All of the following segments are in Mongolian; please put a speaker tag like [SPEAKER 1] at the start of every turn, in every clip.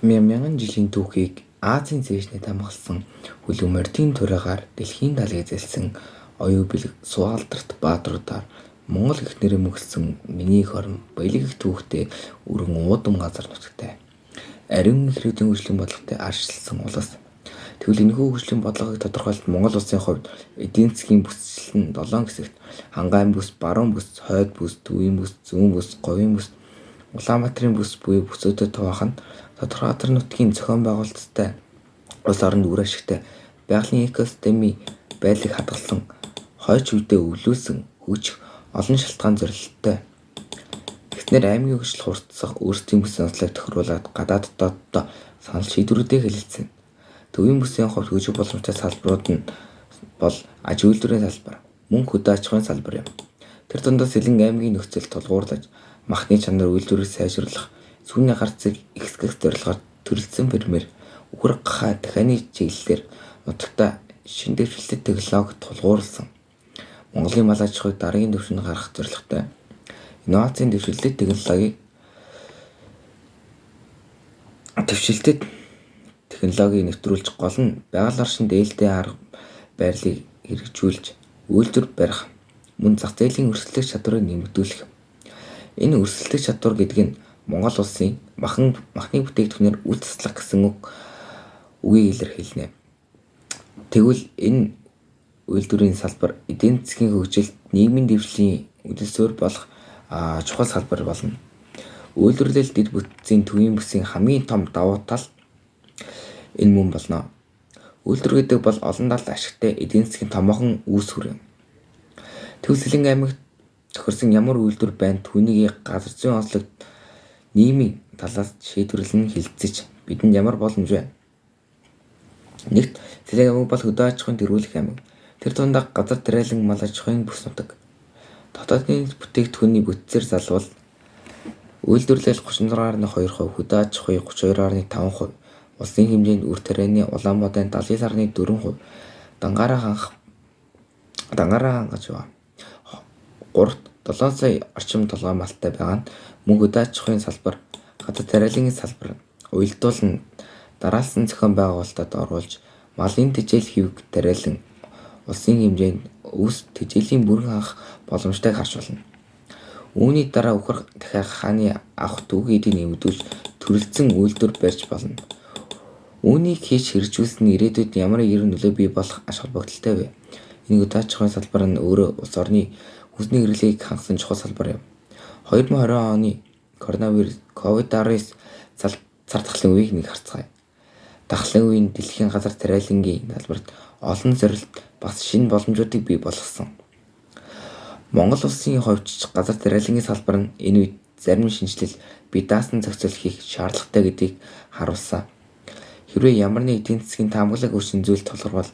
[SPEAKER 1] Мянган жилийн түүхийг Азийн цээжнээ дамгалсан хөлөг мордын туриагаар дэлхийн далайг эзэлсэн оюу бэлэг Суалдарт баатруудаар Монгол эхнэрээ мөглсөн миний их орон баялаг их түүхтэй өргөн уудам газар нутагтай. Ариун их ирээдүйн хөгжлийн бодлоготой арчилсан улс. Тэгвэл энэхүү хөгжлийн бодлогыг тодорхойлолт Монгол улсын хувьд эдийн засгийн бүсчлэл нь 7 хэсэгт хангаан бүс, баруун бүс, хойд бүс, төвийн бүс, зүүн бүс, говийн бүс, Улаанбаатарын бүс буюу бүсүүдэд хуваах нь тодорхой газар нутгийн зохион байгуулалттай улс оронд үр ашигтай байгалийн экосистемийн байдлыг хадгалсан хойч үедээ өвлүүлсэн хүч олон шалтгаан зорилттой. Эхнэр аймгийн хөгжил хурцсах өөрсдийн бүсийн онцлог тохируулаад гадаад дотооддоо санал шийдвэрүүдээ хэлэлцэнэ. Төвийн бүсийн хувьд хөгжих боломжтой салбарууд нь бол аж үйлдвэрийн салбар, мөн хөдөө аж ахуйн салбар юм. Тэр дундаас Сэлэн аймгийн нөхцөл тулгуурлаж, махны чанар үйлдвэрийг сайжруулах, сүүний гарцыг ихсгэх зорилгоор төрөлдсөн фермер үхэр гахаа дахианы чиглэлээр нутагта шин дэвшилтэт технологид тулгуурласан. Монголын мал аж ахуйг дараагийн түвшинд гаргах зорилготой инновацийн дэвшилтэт технологиг нэвтрүүлж гол нь байгаль оршин дээлтэй арга барилыг хэрэгжүүлж үйлдвэр барих, мөн зах зээлийн өрсөлдөх чадварыг нэмэгдүүлэх. Энэ өрсөлдөх чадвар гэдэг нь Монгол улсын махны бүтээгдэхүүнээр үл таслах гэсэн үгийг илэрхийлнэ. Тэгвэл энэ үйлдвэрийн салбар эдийн засгийн хөгжилд нийгмийн дэвшлийн үдэл суурь болох чухал салбар болно. Үйлдвэрлэл дэд бүтцийн төвийн бүсийн хамгийн том давуу тал энэ мөн болно. Үйлдвэр гэдэг бол олон талд ашигтай эдийн засгийн томоохон үүсвэр юм. Тэгвэл Сэлэн аймагт тохирсон ямар үйлдвэр байна түүнийг газар зүйн онцлог нийгмийн талаас шийдвэрлэн хэлэлцэж бидэнд ямар боломж байна? Нэгт Сэлэн аймаг бол хөдөө аж ахуйн төрүүлэх аймаг. Тэр дундаа газар тариалан мал аж ахуйн бүс нутаг. Дотоодын бүтээгдэхүүний бүтцээр залбал үйлдвэрлэл 36.2%, хөдөө аж ахуй 32.5%, улсын хэмжээнд үр тарианы улаан модын 79.4%, дангаараа хангаж байна. 3-7 сая орчим толгой малтай байгаа нь мөн хөдөө аж ахуйн салбар, газар тариалан салбар, уялдуулан дараалсан зохион байгуулалтад оруулж малын тэжээл хэвг тариалан улсын хэмжээнд өс тэжээлийн бүрэн анх боломжтойг харж байна. Үүний дараа үхэр дахиад хааны авах түүхийдийг нэмэгдүүлж төрөлцсөн үйлдвэр барьж болно. Үүнийг хийж хэрэгжүүлсэн ирээдүйд ямар эрен нөлөө бий болох аж холбогдолтой вэ? Энэ хөдөө аж ахуйн салбар нь өөрөө улс орны хүнсний хэрэглээг хангасан чухал салбар юм. 2020 оны коронавирус COVID-19 цар тахлын үеийг нэг харцгаая. Тахлын үеийн дэлхийн газар тариалангийн салбарт олон зорилт бас шинэ боломжуудыг бий болгосон. Монгол улсын хувьд газар тариалангийн салбар нь энэ үед зарим шинжилэл бие даасан зохицол хийх шаардлагатай гэдгийг харуулсан. Хэрвээ ямар нэг эдийн засгийн таамаглаг өршин зүйл тулгарвал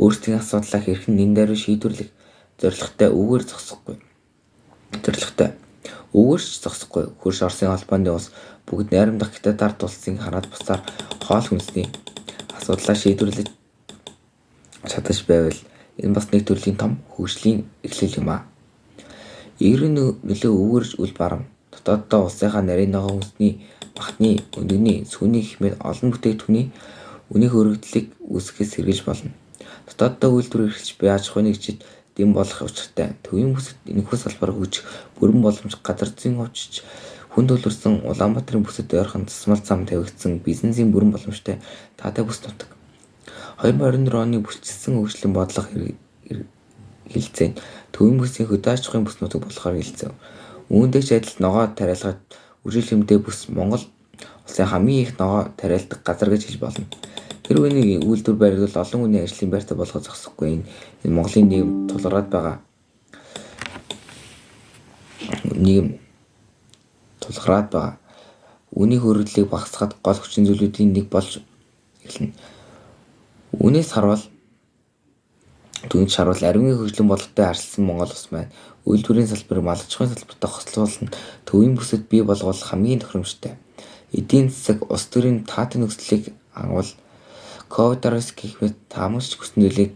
[SPEAKER 1] өөрсдийн асуудлаа хэрхэн нэн даруй шийдвэрлэх зорилготой өгөөрч зогсохгүй хөрш Оросын холбооны улс бүгд найрамдах Хятад ард улсын хараад бусаар хоол хүнсний асуудлаа шийдвэрлэж чадаж байвал энэ бас нэг төрлийн том хөгжлийн эхлэл юм а. Эрийн нөлөө өгөөрч үл барам дотооддоо улсынхаа нарийн ногоон хүнсний, махны, өндөгний, сүүний хэмээн олон бүтээгдэхүүний үнийн хөрөгдлийг үүсгэхээс сэргийлж болно. Дотооддоо үйлдвэр эрхэлж буй аж ахуйн нэгжид дэм болох учиртай. Төвийн бүсэд энэхүү салбар хөгжих бүрэн боломж газар зүйн хувьч хүн төлөвлөсөн Улаанбаатарын бүсэд ойрхон засмал зам тавигдсан бизнесийн бүрэн боломжтой таатай бүс нутаг. 2024 оны бүсчилсэн хөгжлийн бодлого хэлэлцээнд төвийн бүсийн хөдөө аж ахуйн бүс нутаг болохоор хэлэлцэв. Үүндээ ч адил ногоо тариалгаад үржил хэмтэй бүс Монгол улсын хамгийн их ногоо тариалдаг газар гэж хэлж болно. Хэрвээ нэг үйлдвэр баригдвал олон хүний ажлын байртай болгох зохисохгүй. Энэ Монголын нийгэм тулгараад байгаа. Үүний хөрөглөлийг багасгахад гол хүчин зүйлүүдийн нэг болж эхэлнэ. Үүнээс харуул ариун хөгжлийн бодлоготой харьцсан Монгол улс маань үйлдвэрийн салбарыг мал аж ахуйн салбартай хослуулсан төвийн бүсэд бий болгох хамгийн тохиромжтой. Эдийн засаг улс төрийн таатай нөхцөлийг хангуул COVID-19 гэх мэт таамагч хүснэлийг